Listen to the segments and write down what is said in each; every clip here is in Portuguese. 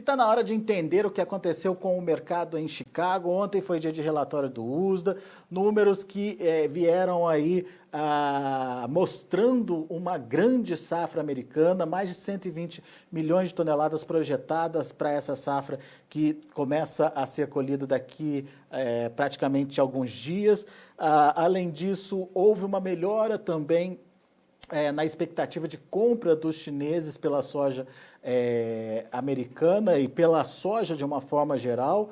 está na hora de entender o que aconteceu com o mercado em Chicago. Ontem foi dia de relatório do USDA, números que vieram aí mostrando uma grande safra americana, mais de 120 milhões de toneladas projetadas para essa safra que começa a ser colhida daqui praticamente alguns dias. Além disso, houve uma melhora também na expectativa de compra dos chineses pela soja americana e pela soja de uma forma geral.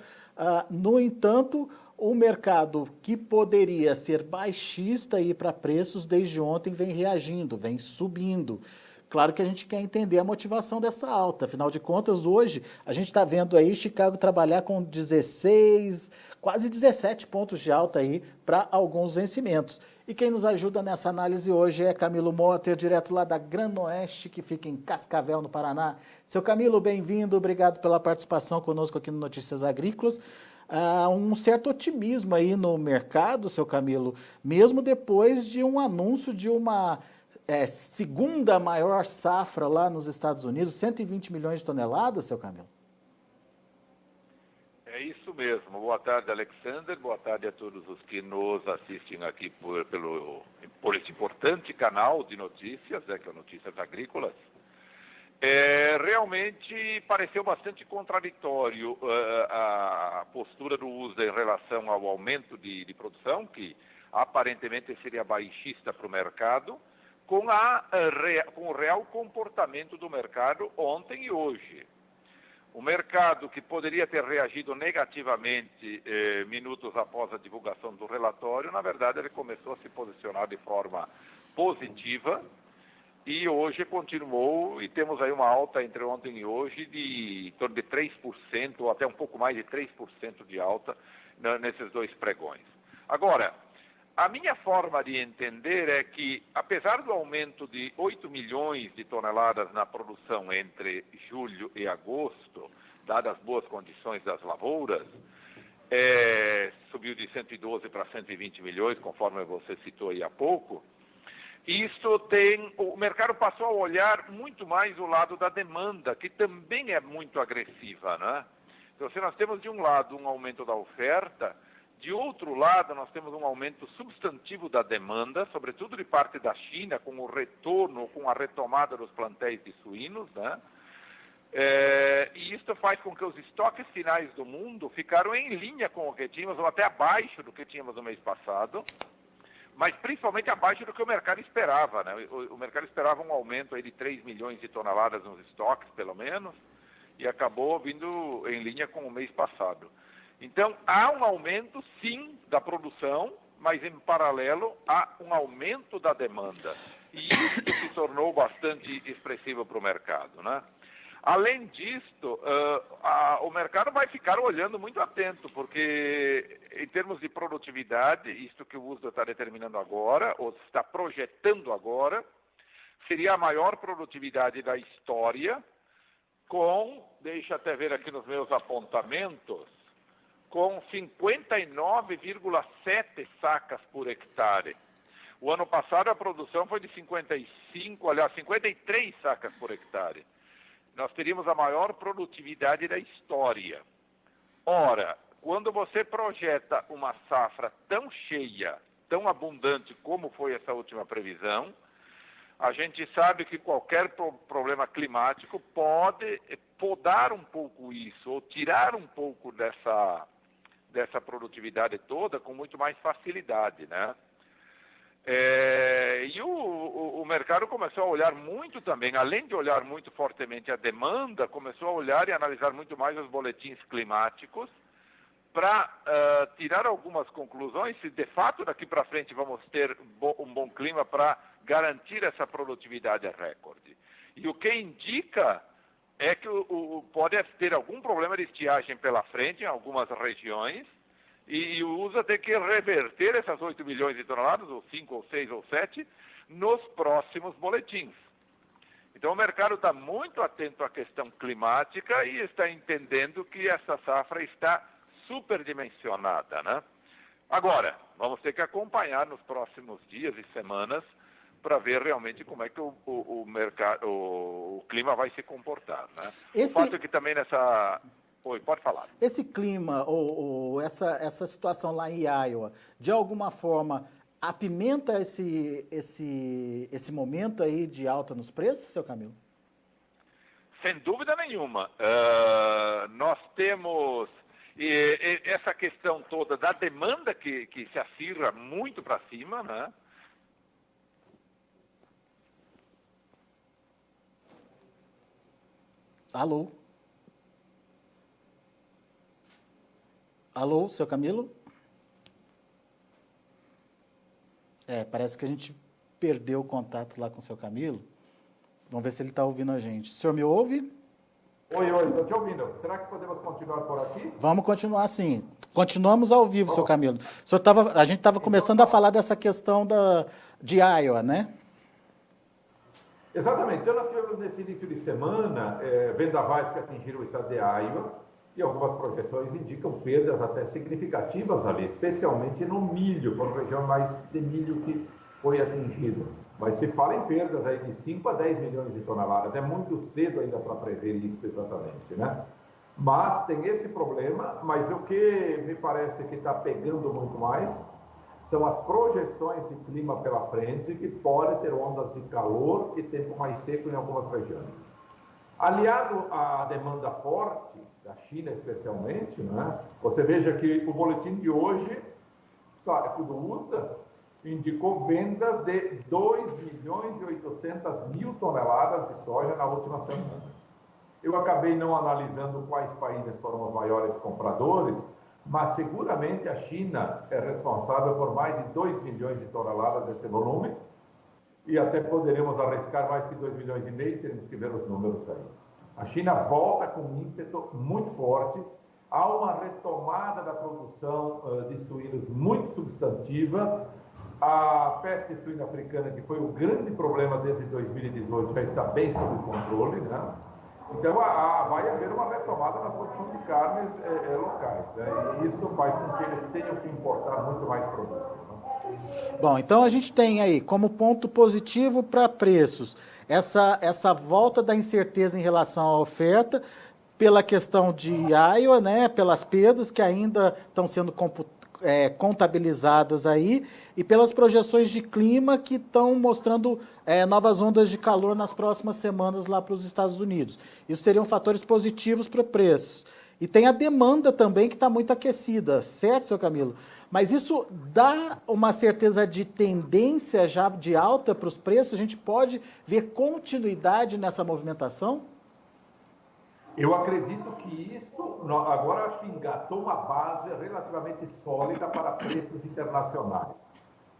No entanto, o mercado que poderia ser baixista e ir para preços desde ontem vem reagindo, vem subindo. Claro que a gente quer entender a motivação dessa alta. Afinal de contas, hoje a gente está vendo aí Chicago trabalhar com 16, quase 17 pontos de alta aí para alguns vencimentos. E quem nos ajuda nessa análise hoje é Camilo Motter, direto lá da Granoeste, que fica em Cascavel, no Paraná. Seu Camilo, bem-vindo, obrigado pela participação conosco aqui no Notícias Agrícolas. Um certo otimismo aí no mercado, seu Camilo, mesmo depois de um anúncio de uma segunda maior safra lá nos Estados Unidos, 120 milhões de toneladas, seu Camilo? É isso mesmo. Boa tarde, Alexander. Boa tarde a todos os que nos assistem aqui por esse importante canal de notícias, que é o Notícias Agrícolas. Realmente pareceu bastante contraditório a postura do USDA em relação ao aumento de produção, que aparentemente seria baixista para o mercado, com o real comportamento do mercado ontem e hoje. O mercado, que poderia ter reagido negativamente minutos após a divulgação do relatório, na verdade ele começou a se posicionar de forma positiva e hoje continuou, e temos aí uma alta entre ontem e hoje de em torno de 3%, ou até um pouco mais de 3% de alta nesses dois pregões. Agora, a minha forma de entender é que, apesar do aumento de 8 milhões de toneladas na produção entre julho e agosto, dadas as boas condições das lavouras, subiu de 112 para 120 milhões, conforme você citou aí há pouco, o mercado passou a olhar muito mais o lado da demanda, que também é muito agressiva, né? Então, se nós temos de um lado um aumento da oferta, de outro lado, nós temos um aumento substantivo da demanda, sobretudo de parte da China, com o retorno, com a retomada dos plantéis de suínos, né? E isso faz com que os estoques finais do mundo ficaram em linha com o que tínhamos, ou até abaixo do que tínhamos no mês passado, mas principalmente abaixo do que o mercado esperava, né? O mercado esperava um aumento aí de 3 milhões de toneladas nos estoques, pelo menos, e acabou vindo em linha com o mês passado. Então, há um aumento, sim, da produção, mas, em paralelo, há um aumento da demanda. E isso se tornou bastante expressivo para o mercado, né? Além disto, o mercado vai ficar olhando muito atento, porque, em termos de produtividade, isto que o USDA está determinando agora, ou está projetando agora, seria a maior produtividade da história, deixa até ver aqui nos meus apontamentos, com 59,7 sacas por hectare. O ano passado a produção foi de 53 sacas por hectare. Nós teríamos a maior produtividade da história. Ora, quando você projeta uma safra tão cheia, tão abundante como foi essa última previsão, a gente sabe que qualquer problema climático pode podar um pouco isso, ou tirar um pouco dessa produtividade toda com muito mais facilidade, né? E o mercado começou a olhar muito também, além de olhar muito fortemente a demanda, começou a olhar e analisar muito mais os boletins climáticos para tirar algumas conclusões se de fato daqui para frente vamos ter um bom clima para garantir essa produtividade recorde. E o que indica é que pode ter algum problema de estiagem pela frente em algumas regiões, e o USA tem que reverter essas 8 milhões de toneladas, ou 5, ou 6, ou 7, nos próximos boletins. Então o mercado está muito atento à questão climática e está entendendo que essa safra está superdimensionada, né? Agora, vamos ter que acompanhar nos próximos dias e semanas para ver realmente como é que o mercado, o clima vai se comportar, né? O fato é que também nessa... Oi, pode falar. Esse clima, ou essa situação lá em Iowa, de alguma forma, apimenta esse momento aí de alta nos preços, seu Camilo? Sem dúvida nenhuma. Nós temos essa questão toda da demanda que se acirra muito para cima, né? Alô? Alô, seu Camilo? Parece que a gente perdeu o contato lá com o seu Camilo. Vamos ver se ele está ouvindo a gente. O senhor me ouve? Oi, estou te ouvindo. Será que podemos continuar por aqui? Vamos continuar sim. Continuamos ao vivo, seu Camilo. A gente estava começando a falar dessa questão de Iowa, né? Exatamente. Então, nós tivemos nesse início de semana vendavais que atingiram o estado de Iowa e algumas projeções indicam perdas até significativas ali, especialmente no milho, por região mais de milho que foi atingido. Mas se fala em perdas aí de 5 a 10 milhões de toneladas. É muito cedo ainda para prever isso exatamente, né? Mas tem esse problema, mas o que me parece que está pegando muito mais são as projeções de clima pela frente, que pode ter ondas de calor e tempo mais seco em algumas regiões. Aliado à demanda forte, da China especialmente, né? Você veja que o boletim de hoje, do USDA, indicou vendas de 2.800.000 toneladas de soja na última semana. Eu acabei não analisando quais países foram os maiores compradores, mas seguramente a China é responsável por mais de 2 milhões de toneladas desse volume, e até poderemos arriscar mais que 2,5 milhões, teremos que ver os números aí. A China volta com um ímpeto muito forte, há uma retomada da produção de suínos muito substantiva. A peste suína africana, que foi o grande problema desde 2018, já está bem sob controle, né? Então, vai haver uma retomada na produção de carnes locais, né? E isso faz com que eles tenham que importar muito mais produtos, né? Bom, então a gente tem aí como ponto positivo para preços essa volta da incerteza em relação à oferta, pela questão de Iowa, né, pelas perdas que ainda estão sendo contabilizadas aí, e pelas projeções de clima que estão mostrando novas ondas de calor nas próximas semanas lá para os Estados Unidos. Isso seriam fatores positivos para preços. E tem a demanda também que está muito aquecida, certo, seu Camilo? Mas isso dá uma certeza de tendência já de alta para os preços? A gente pode ver continuidade nessa movimentação? Eu acredito que isso, agora acho que engatou uma base relativamente sólida para preços internacionais.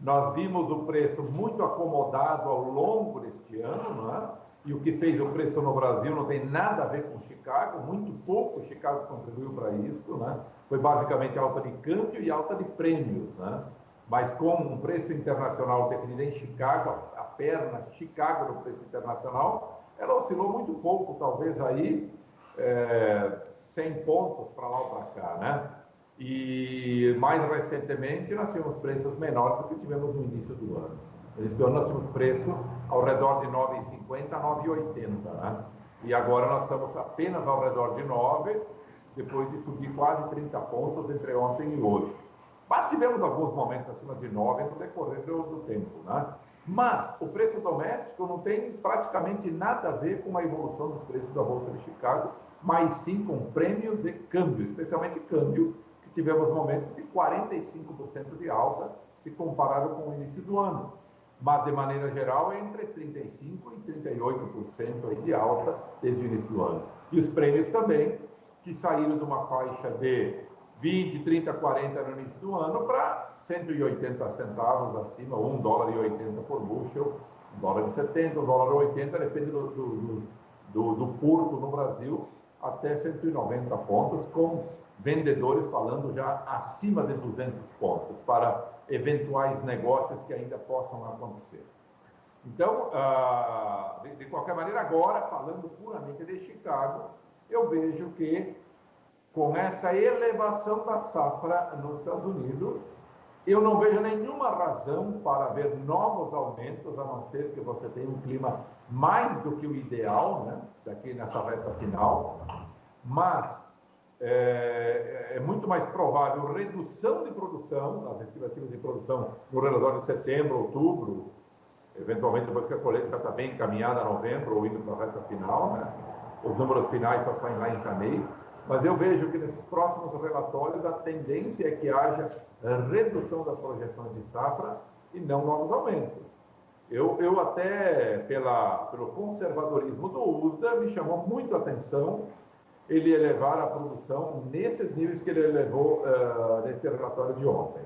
Nós vimos o preço muito acomodado ao longo deste ano, né? E o que fez o preço no Brasil não tem nada a ver com Chicago, muito pouco Chicago contribuiu para isso, né? Foi basicamente alta de câmbio e alta de prêmios, né? Mas com um preço internacional definido em Chicago, a perna Chicago do preço internacional, ela oscilou muito pouco, talvez aí 100 pontos para lá ou para cá, né? E mais recentemente nós tínhamos preços menores do que tivemos no início do ano. No início do ano nós tínhamos preço ao redor de 9,50 a 9,80, né? E agora nós estamos apenas ao redor de 9, depois de subir quase 30 pontos entre ontem e hoje. Mas tivemos alguns momentos acima de 9 no decorrer do tempo, né? Mas o preço doméstico não tem praticamente nada a ver com a evolução dos preços da Bolsa de Chicago, mas sim com prêmios e câmbio, especialmente câmbio, que tivemos momentos de 45% de alta se comparado com o início do ano. Mas, de maneira geral, é entre 35% e 38% de alta desde o início do ano. E os prêmios também, que saíram de uma faixa de 20, 30, 40 no início do ano para 180 centavos acima, $1,80 por bushel, $1,70, $1,80, depende do porto no Brasil, até 190 pontos, com vendedores falando já acima de 200 pontos, para eventuais negócios que ainda possam acontecer. Então, de qualquer maneira, agora, falando puramente de Chicago, eu vejo que com essa elevação da safra nos Estados Unidos, Eu não vejo nenhuma razão para ver novos aumentos, a não ser que você tenha um clima mais do que o ideal, né, daqui nessa reta final, mas é muito mais provável redução de produção, nas estimativas de produção no relatório de setembro, outubro, eventualmente depois que a colheita já está bem encaminhada, novembro, ou indo para a reta final, né? Os números finais só saem lá em janeiro, mas eu vejo que nesses próximos relatórios a tendência é que haja redução das projeções de safra e não novos aumentos. Eu até, pelo conservadorismo do USDA, me chamou muito a atenção ele elevar a produção nesses níveis que ele elevou nesse relatório de ontem.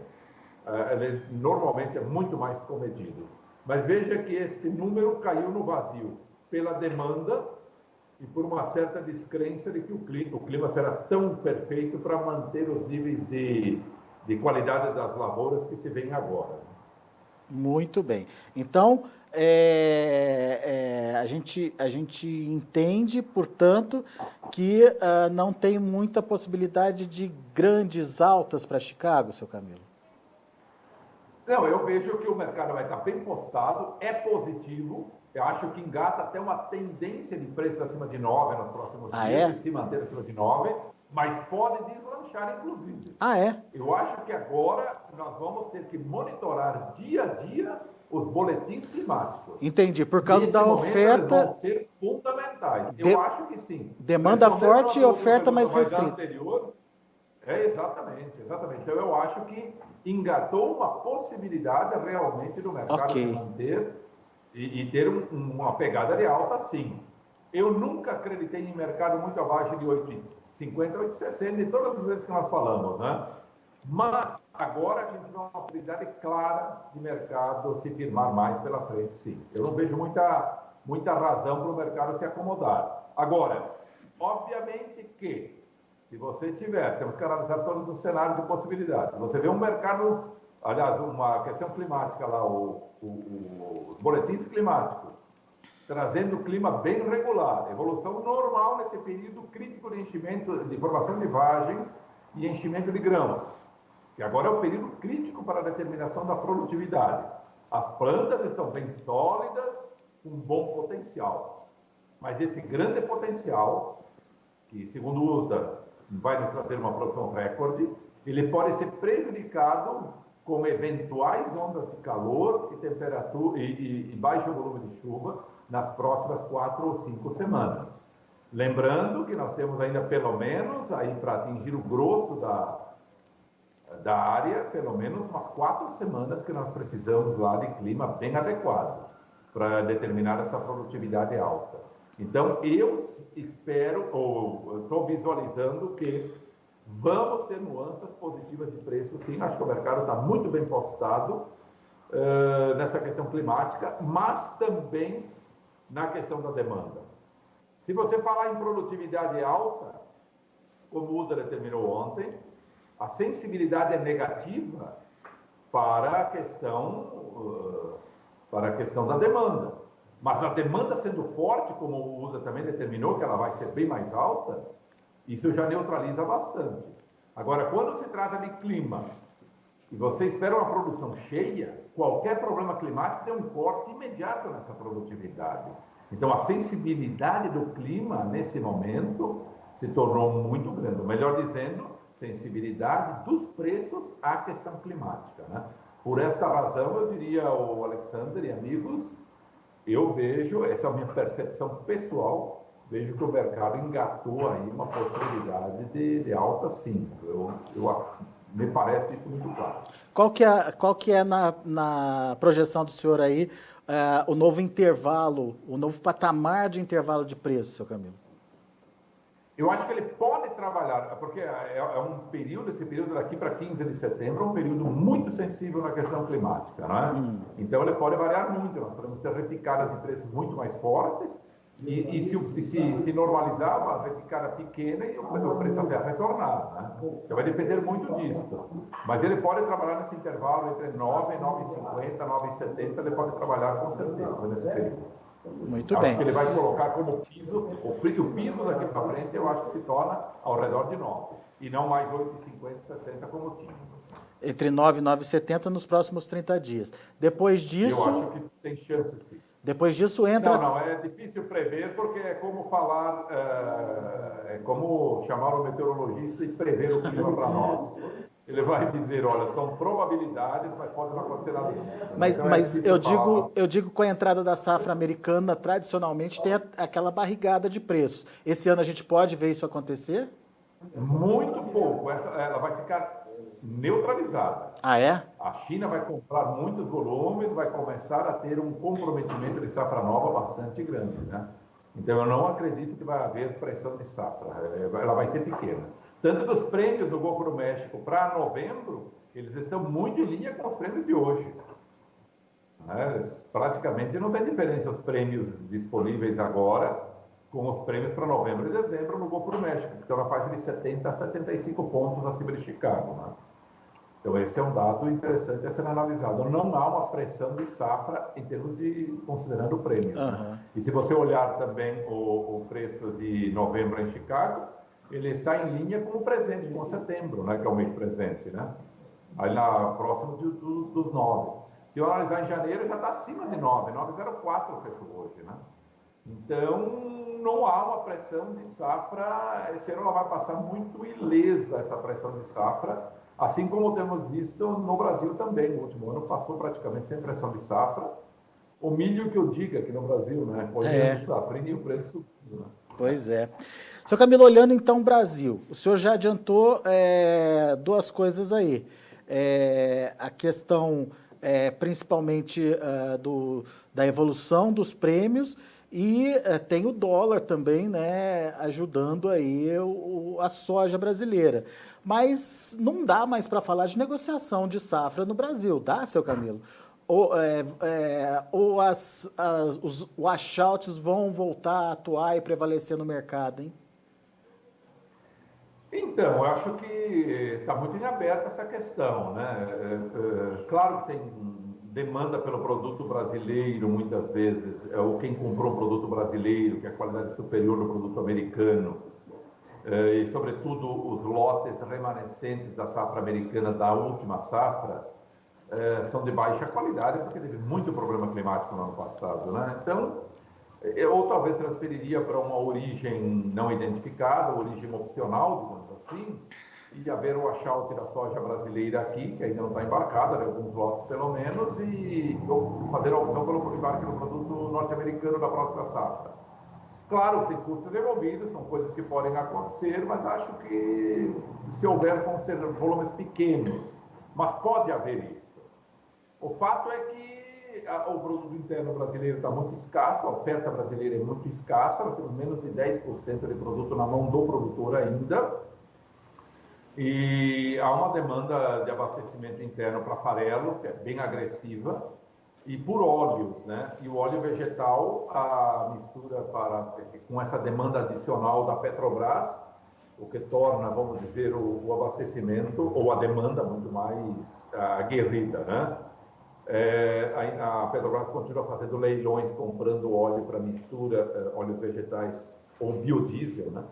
Ele normalmente é muito mais comedido. Mas veja que esse número caiu no vazio pela demanda e por uma certa descrença de que o clima será tão perfeito para manter os níveis de qualidade das lavouras que se vêem agora. Muito bem. Então, a gente entende, portanto, que não tem muita possibilidade de grandes altas para Chicago, seu Camilo? Não, eu vejo que o mercado vai estar bem postado, é positivo. Eu acho que engata até uma tendência de preços acima de 9 nos próximos dias, e se manter acima de 9, mas pode deslanchar, inclusive. Eu acho que agora nós vamos ter que monitorar dia a dia os boletins climáticos. Entendi, por causa da oferta... Eles vão ser fundamentais. Eu acho que sim. Demanda forte e oferta mais restrita. Exatamente. Então eu acho que engatou uma possibilidade realmente do mercado se manter e ter uma pegada de alta, sim. Eu nunca acreditei em mercado muito abaixo de 8,50, 8,60, de todas as vezes que nós falamos, né? Mas agora a gente vê uma oportunidade clara de mercado se firmar mais pela frente, sim. Eu não vejo muita razão para o mercado se acomodar. Agora, obviamente que, se você temos que analisar todos os cenários e possibilidades. Você vê um mercado, aliás, uma questão climática lá, os boletins climáticos, trazendo o clima bem regular, evolução normal nesse período crítico de enchimento, de formação de vagens e enchimento de grãos, que agora é o período crítico para a determinação da produtividade. As plantas estão bem sólidas, com bom potencial, mas esse grande potencial, que segundo o USDA vai nos trazer uma produção recorde, ele pode ser prejudicado com eventuais ondas de calor e temperatura e baixo volume de chuva nas próximas 4 ou 5 semanas. Lembrando que nós temos ainda pelo menos, aí para atingir o grosso da área, pelo menos umas 4 semanas que nós precisamos lá de clima bem adequado para determinar essa produtividade alta. Então, eu espero, ou estou visualizando que vamos ter nuances positivas de preço, sim. Acho que o mercado está muito bem postado nessa questão climática, mas também na questão da demanda. Se você falar em produtividade alta, como o USDA determinou ontem, a sensibilidade é negativa para a questão da demanda. Mas a demanda sendo forte, como o USDA também determinou que ela vai ser bem mais alta, isso já neutraliza bastante. Agora, quando se trata de clima e você espera uma produção cheia, qualquer problema climático tem um corte imediato nessa produtividade. Então, a sensibilidade do clima, nesse momento, se tornou muito grande. Melhor dizendo, sensibilidade dos preços à questão climática, né? Por esta razão, eu diria ao Alexander e amigos, eu vejo, essa é a minha percepção pessoal, vejo que o mercado engatou aí uma possibilidade de alta, sim. Me parece isso muito claro. Qual que é na projeção do senhor aí, o novo intervalo, o novo patamar de intervalo de preço, seu Camilo? Eu acho que ele pode trabalhar, porque esse período daqui para 15 de setembro é um período muito sensível na questão climática, né? Então ele pode variar muito, nós podemos ter repicadas de preços muito mais fortes, e se normalizar, uma repicada pequena e o preço até retornar, né? Então vai depender muito disso. Mas ele pode trabalhar nesse intervalo entre 9, 9,50, 9,70, ele pode trabalhar com certeza nesse período. Muito acho bem. que ele vai colocar como piso, o piso daqui para frente eu acho que se torna ao redor de 9, e não mais 8,50, 60 como tínhamos. Entre 9 e 9,70 nos próximos 30 dias. Depois disso... Eu acho que tem chance, sim. Depois disso entra... Não, é difícil prever, porque é como falar, é como chamar o meteorologista e prever o clima para nós. Ele vai dizer, olha, são probabilidades, mas pode não acontecer nada disso. Mas eu digo com a entrada da safra americana, tradicionalmente tem aquela barrigada de preços. Esse ano a gente pode ver isso acontecer? Muito pouco. Ela vai ficar neutralizada. Ah, é? A China vai comprar muitos volumes, vai começar a ter um comprometimento de safra nova bastante grande, né? Então eu não acredito que vai haver pressão de safra. Ela vai ser pequena. Tanto que os prêmios do Golfo do México para novembro, eles estão muito em linha com os prêmios de hoje. Praticamente não tem diferença os prêmios disponíveis agora com os prêmios para novembro e dezembro no Golfo do México, que estão na faixa de 70 a 75 pontos acima de Chicago, né? Então esse é um dado interessante a ser analisado. Não há uma pressão de safra em termos de considerando prêmios. Né? E se você olhar também o preço de novembro em Chicago, ele está em linha com o presente, com setembro, né, que é o mês presente, né? Aí próximo dos 9. Se eu analisar em janeiro, já está acima de 9, 9,04 fechou hoje, né? Então, não há uma pressão de safra, esse ano ela vai passar muito ilesa, essa pressão de safra, assim como temos visto no Brasil também. No último ano passou praticamente sem pressão de safra. O milho que eu diga aqui no Brasil, né? Olhando safrinha e o preço subiu, né? Pois é. Seu Camilo, olhando então o Brasil, o senhor já adiantou duas coisas aí. A questão principalmente da evolução dos prêmios e tem o dólar também, né, ajudando aí a soja brasileira. Mas não dá mais para falar de negociação de safra no Brasil, dá, seu Camilo? Ou os washouts vão voltar a atuar e prevalecer no mercado, hein? Então, eu acho que está muito em aberto essa questão, né? Claro que tem demanda pelo produto brasileiro, muitas vezes, ou quem comprou um produto brasileiro, que é a qualidade superior do produto americano, e sobretudo os lotes remanescentes da safra americana, da última safra, são de baixa qualidade, porque teve muito problema climático no ano passado, né? Então, ou talvez transferiria para uma origem não identificada, origem opcional, digamos assim, e haver o washout da soja brasileira aqui, que ainda não está embarcada, né, alguns lotes pelo menos, e fazer a opção pelo embarque do produto norte-americano da próxima safra. Claro, tem custos envolvidos, são coisas que podem acontecer, mas acho que se houver vão ser volumes pequenos, mas pode haver isso. O fato é que o produto interno brasileiro está muito escasso, a oferta brasileira é muito escassa, nós temos menos de 10% de produto na mão do produtor ainda, e há uma demanda de abastecimento interno para farelos, que é bem agressiva, e por óleos, né? E o óleo vegetal, a mistura com essa demanda adicional da Petrobras, o que torna, vamos dizer, o abastecimento ou a demanda muito mais aguerrida, né? A Petrobras continua fazendo leilões, comprando óleo para mistura, óleos vegetais ou biodiesel, né?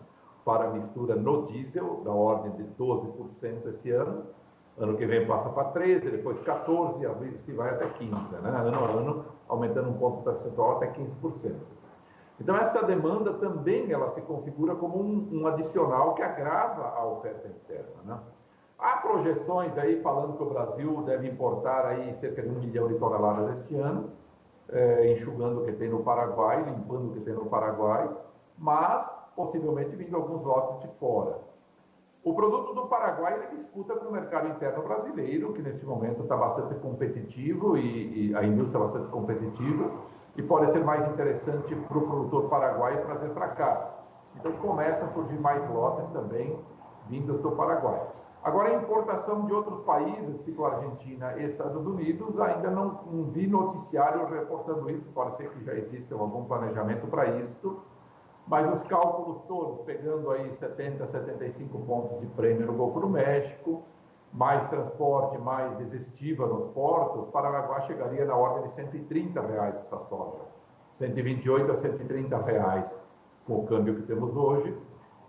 Para mistura no diesel, da ordem de 12% esse ano. Ano que vem passa para 13%, depois 14%, e se vai até 15%, né? Ano a ano, aumentando um ponto percentual até 15%. Então, essa demanda também ela se configura como um adicional que agrava a oferta interna, né? Há projeções aí falando que o Brasil deve importar aí cerca de 1 milhão de toneladas este ano, enxugando o que tem no Paraguai, limpando o que tem no Paraguai, mas possivelmente vindo alguns lotes de fora. O produto do Paraguai ele disputa com o mercado interno brasileiro, que nesse momento está bastante competitivo e a indústria bastante competitiva, e pode ser mais interessante para o produtor paraguaio trazer para cá. Então começa a surgir mais lotes também vindos do Paraguai. Agora, a importação de outros países, tipo Argentina e Estados Unidos, ainda não vi noticiário reportando isso, pode ser que já exista algum planejamento para isso, mas os cálculos todos, pegando aí 70, 75 pontos de prêmio no Golfo do México, mais transporte, mais desestiva nos portos, Paranaguá chegaria na ordem de R$130 essa soja, 128 a R$130 com o câmbio que temos hoje.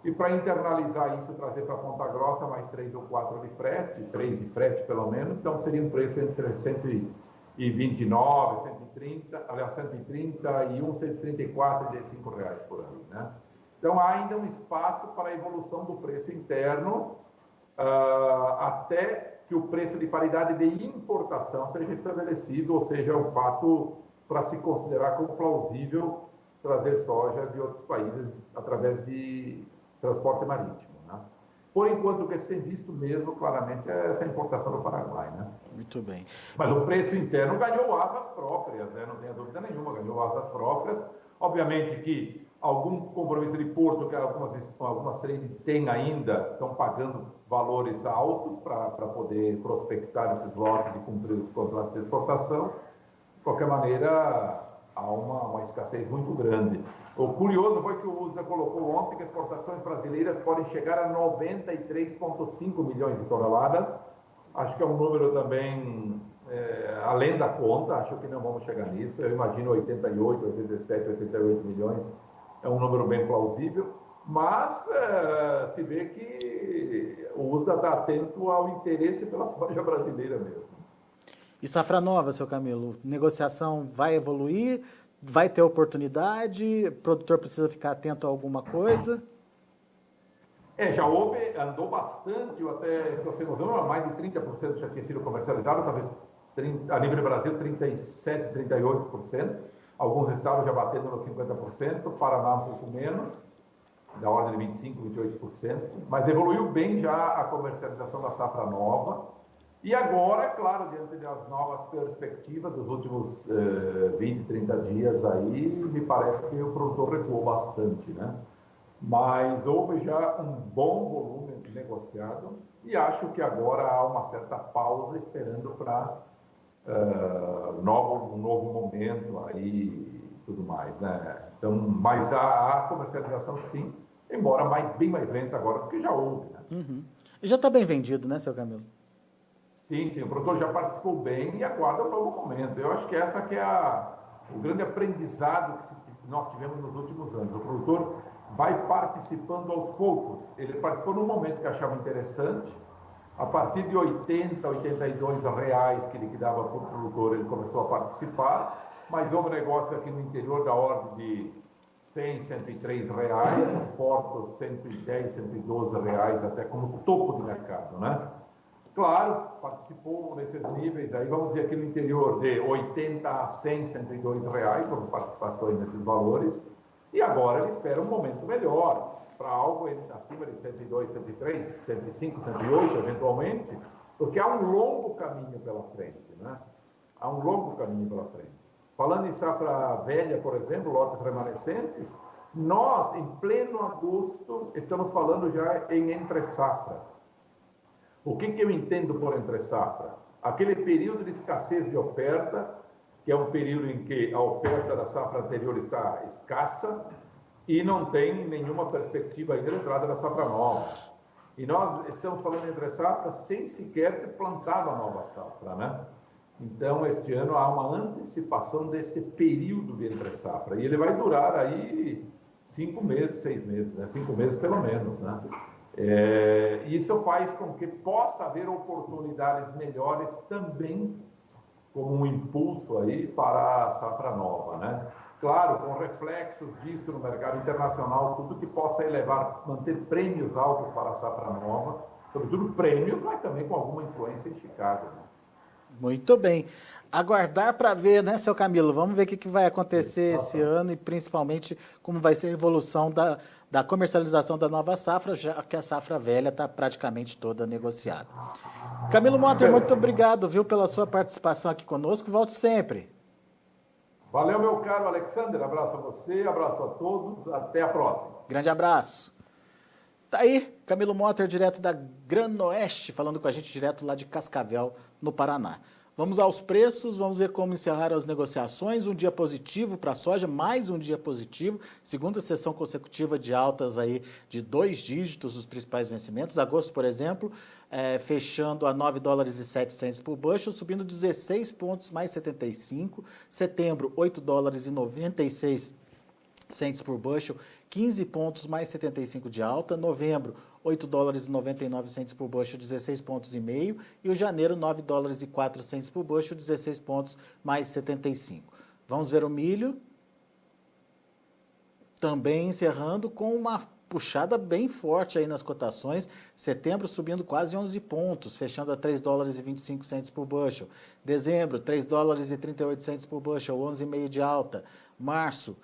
E para internalizar isso, trazer para Ponta Grossa mais 3 ou 4 de frete, 3 de frete pelo menos, então seria um preço entre 129, 130, aliás, 131, 134 e 5 reais por aí, né? Então há ainda um espaço para a evolução do preço interno, até que o preço de paridade de importação seja estabelecido, ou seja, um fato para se considerar como plausível trazer soja de outros países através de transporte marítimo, né? Por enquanto, o que se tem visto mesmo, claramente, é essa importação do Paraguai, né? Muito bem. Mas o preço interno ganhou asas próprias, né? Não tenha dúvida nenhuma, ganhou asas próprias. Obviamente que algum compromisso de porto, que algumas trades têm ainda, estão pagando valores altos para poder prospectar esses lotes e cumprir os contratos de exportação. De qualquer maneira, há uma escassez muito grande. O curioso foi que o USA colocou ontem que exportações brasileiras podem chegar a 93,5 milhões de toneladas. Acho que é um número também além da conta, acho que não vamos chegar nisso. Eu imagino 88, 87, 88 milhões, é um número bem plausível, mas se vê que o USA está atento ao interesse pela soja brasileira mesmo. E safra nova, seu Camilo, negociação vai evoluir? Vai ter oportunidade? O produtor precisa ficar atento a alguma coisa? Já houve, andou bastante, até se você não mais de 30% já tinha sido comercializado, talvez a nível Brasil 37%, 38%, alguns estados já batendo nos 50%, Paraná um pouco menos, da ordem de 25%, 28%, mas evoluiu bem já a comercialização da safra nova. E agora, claro, diante das novas perspectivas dos últimos 20, 30 dias aí, me parece que o produtor recuou bastante, né? Mas houve já um bom volume negociado e acho que agora há uma certa pausa esperando para um novo momento aí e tudo mais, né? Então, mas a comercialização sim, embora bem mais lenta agora do que já houve, né? Uhum. E já está bem vendido, né, seu Camilo? Sim, o produtor já participou bem e aguarda um novo momento. Eu acho que essa que é o grande aprendizado que nós tivemos nos últimos anos. O produtor vai participando aos poucos. Ele participou num momento que achava interessante. A partir de 80, 82 reais que ele dava por produtor, ele começou a participar. Mas houve negócio aqui no interior da ordem de 100, 103 reais, nos portos 110, 112 reais, até como topo de mercado, né? Claro, participou nesses níveis aí, vamos dizer aqui no interior de 80 a 100, 102 reais, houve participações nesses valores, e agora ele espera um momento melhor, para algo acima de 102, 103, 105, 108 eventualmente, porque há um longo caminho pela frente, né? Há um longo caminho pela frente. Falando em safra velha, por exemplo, lotes remanescentes, nós, em pleno agosto, estamos falando já em entre safra. O que eu entendo por entre safra? Aquele período de escassez de oferta, que é um período em que a oferta da safra anterior está escassa e não tem nenhuma perspectiva ainda de entrada da safra nova. E nós estamos falando entre safra sem sequer ter plantado a nova safra, né? Então, este ano há uma antecipação desse período de entre safra. E ele vai durar aí 5 meses, 6 meses, né? 5 meses pelo menos, né? Isso faz com que possa haver oportunidades melhores também como um impulso aí para a safra nova, né? Claro, com reflexos disso no mercado internacional, tudo que possa manter prêmios altos para a safra nova, sobretudo prêmios, mas também com alguma influência em Chicago, né? Muito bem. Aguardar para ver, né, seu Camilo? Vamos ver o que vai acontecer esse ano e principalmente como vai ser a evolução da comercialização da nova safra, já que a safra velha está praticamente toda negociada. Camilo Motter, muito obrigado, viu, pela sua participação aqui conosco. Volte sempre. Valeu, meu caro Alexander. Abraço a você, abraço a todos. Até a próxima. Grande abraço. Tá aí, Camilo Motter, direto da Granoeste, falando com a gente direto lá de Cascavel, no Paraná. Vamos aos preços, vamos ver como encerrar as negociações. Um dia positivo para a soja, mais um dia positivo. Segunda sessão consecutiva de altas aí de 2 dígitos dos principais vencimentos. Agosto, por exemplo, fechando a 9 dólares e 7 cents por bushel, subindo 16 pontos mais 75. Setembro, 8 dólares e 96 cents por bushel, 15 pontos mais 75 de alta. Novembro, 8 dólares e 99 cents por bushel, 16 pontos e meio. E o janeiro, 9 dólares e 4 cents por bushel, 16 pontos mais 75. Vamos ver o milho. Também encerrando com uma puxada bem forte aí nas cotações. Setembro subindo quase 11 pontos, fechando a 3 dólares e 25 cents por bushel. Dezembro, 3 dólares e 38 cents por bushel, 11,5 de alta. Março,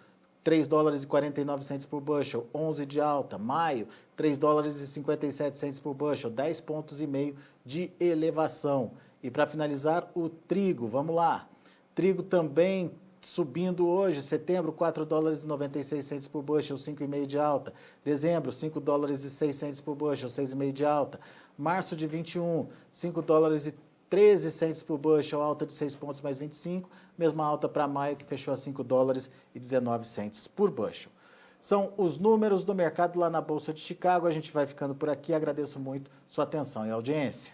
3 dólares e 49 cents por bushel, 11 de alta. Maio, 3 dólares e 57 cents por bushel, 10 pontos e meio de elevação. E para finalizar, o trigo, vamos lá. Trigo também subindo hoje, setembro, 4 dólares e 96 cents por bushel, 5,5 de alta. Dezembro, 5 dólares e 6 cents por bushel, 6,5 de alta. Março de 21, 5 dólares e 13 cents por bushel, alta de 6 pontos mais 25. Mesma alta para maio, que fechou a 5 dólares e 19 cents por bushel. São os números do mercado lá na Bolsa de Chicago. A gente vai ficando por aqui. Agradeço muito sua atenção e audiência.